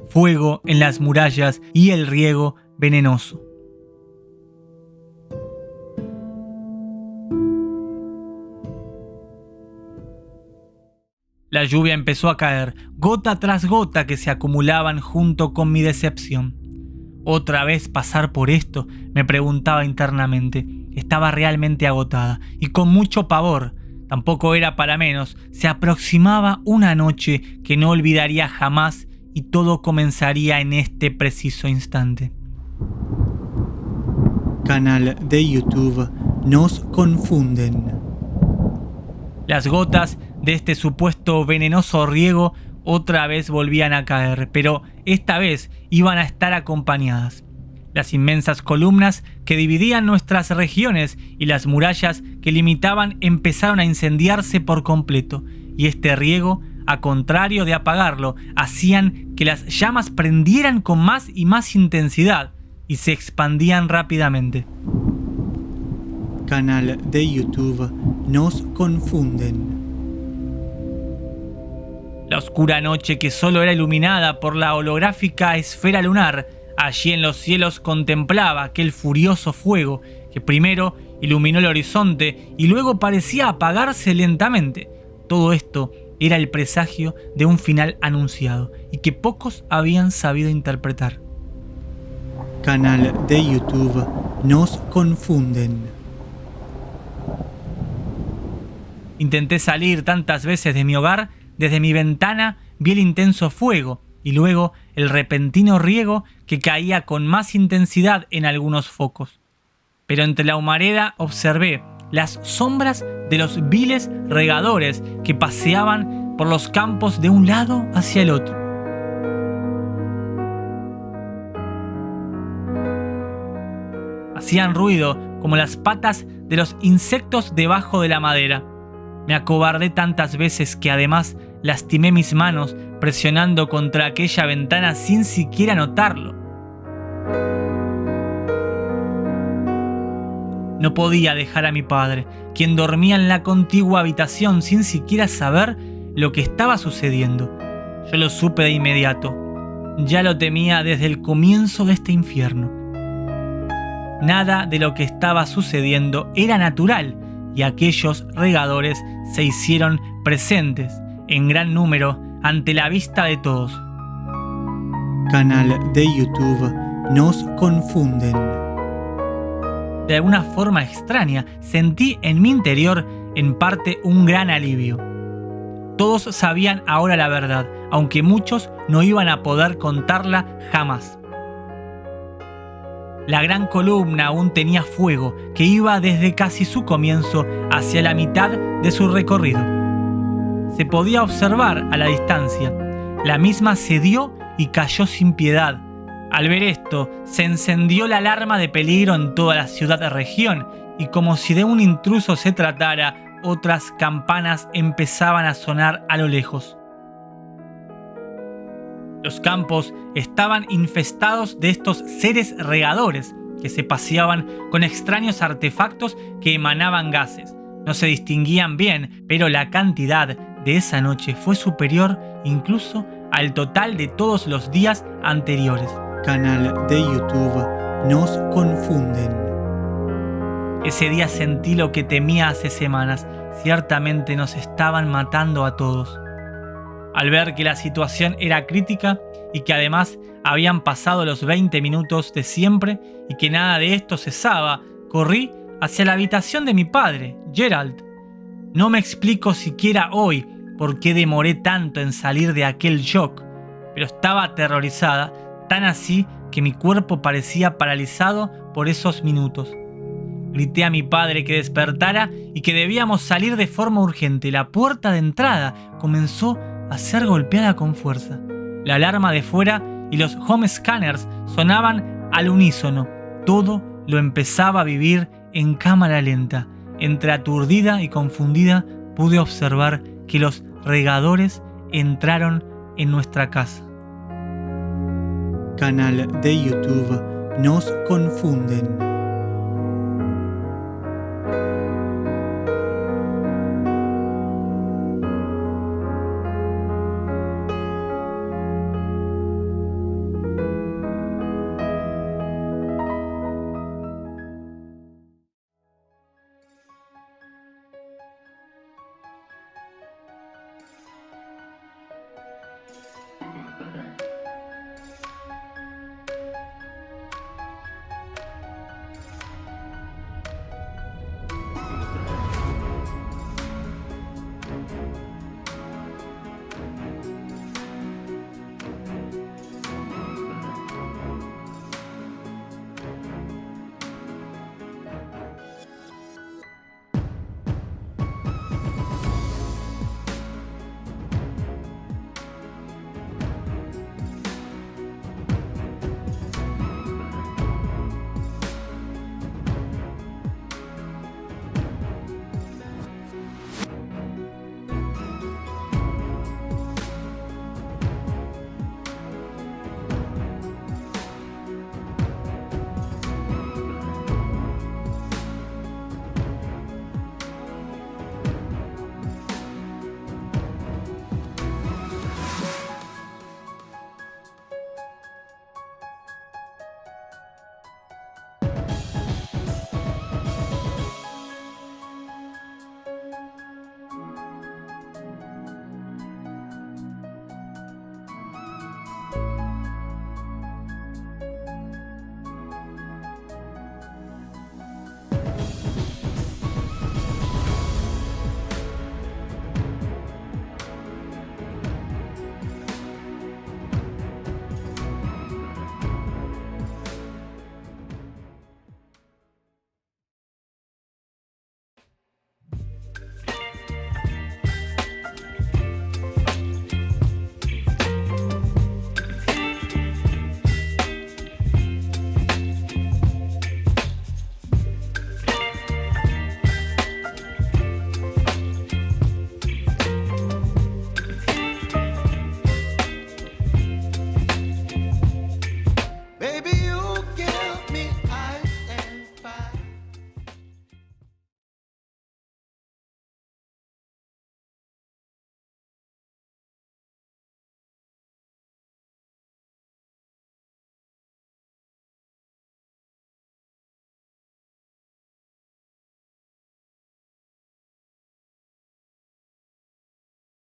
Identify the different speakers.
Speaker 1: fuego en las murallas y el riego venenoso. La lluvia empezó a caer, gota tras gota que se acumulaban junto con mi decepción. ¿Otra vez pasar por esto?, me preguntaba internamente. Estaba realmente agotada y con mucho pavor. Tampoco era para menos. Se aproximaba una noche que no olvidaría jamás y todo comenzaría en este preciso instante.
Speaker 2: Canal de YouTube Nos Confunden.
Speaker 1: Las gotas de este supuesto venenoso riego otra vez volvían a caer, pero esta vez iban a estar acompañadas. Las inmensas columnas que dividían nuestras regiones y las murallas que limitaban empezaron a incendiarse por completo, y este riego, a contrario de apagarlo, hacían que las llamas prendieran con más y más intensidad y se expandían rápidamente.
Speaker 2: Canal de YouTube Nos Confunden.
Speaker 1: La oscura noche, que solo era iluminada por la holográfica esfera lunar, allí en los cielos contemplaba aquel furioso fuego que primero iluminó el horizonte y luego parecía apagarse lentamente. Todo esto era el presagio de un final anunciado y que pocos habían sabido interpretar.
Speaker 2: Canal de YouTube Nos Confunden.
Speaker 1: Intenté salir tantas veces de mi hogar. Desde mi ventana vi el intenso fuego y luego el repentino riego que caía con más intensidad en algunos focos. Pero entre la humareda observé las sombras de los viles regadores que paseaban por los campos de un lado hacia el otro. Hacían ruido como las patas de los insectos debajo de la madera. Me acobardé tantas veces que además lastimé mis manos presionando contra aquella ventana sin siquiera notarlo. No podía dejar a mi padre, quien dormía en la contigua habitación sin siquiera saber lo que estaba sucediendo. Yo lo supe de inmediato. Ya lo temía desde el comienzo de este infierno. Nada de lo que estaba sucediendo era natural, y aquellos regadores se hicieron presentes en gran número ante la vista de todos.
Speaker 2: Canal de YouTube Nos Confunden.
Speaker 1: De alguna forma extraña, sentí en mi interior en parte un gran alivio. Todos sabían ahora la verdad, aunque muchos no iban a poder contarla jamás. La gran columna aún tenía fuego, que iba desde casi su comienzo hacia la mitad de su recorrido. Se podía observar a la distancia. La misma cedió y cayó sin piedad. Al ver esto, se encendió la alarma de peligro en toda la ciudad-región, y como si de un intruso se tratara, otras campanas empezaban a sonar a lo lejos. Los campos estaban infestados de estos seres regadores que se paseaban con extraños artefactos que emanaban gases. No se distinguían bien, pero la cantidad de esa noche fue superior incluso al total de todos los días anteriores.
Speaker 2: Canal de YouTube Nos Confunden.
Speaker 1: Ese día sentí lo que temía hace semanas. Ciertamente nos estaban matando a todos. Al ver que la situación era crítica y que además habían pasado los 20 minutos de siempre y que nada de esto cesaba, corrí hacia la habitación de mi padre, Gerald. No me explico siquiera hoy por qué demoré tanto en salir de aquel shock, pero estaba aterrorizada, tan así que mi cuerpo parecía paralizado por esos minutos. Grité a mi padre que despertara y que debíamos salir de forma urgente. La puerta de entrada comenzó a ser golpeada con fuerza. La alarma de fuera y los home scanners sonaban al unísono. Todo lo empezaba a vivir en cámara lenta. Entre aturdida y confundida pude observar que los regadores entraron en nuestra casa.
Speaker 2: Canal de YouTube Nos Confunden.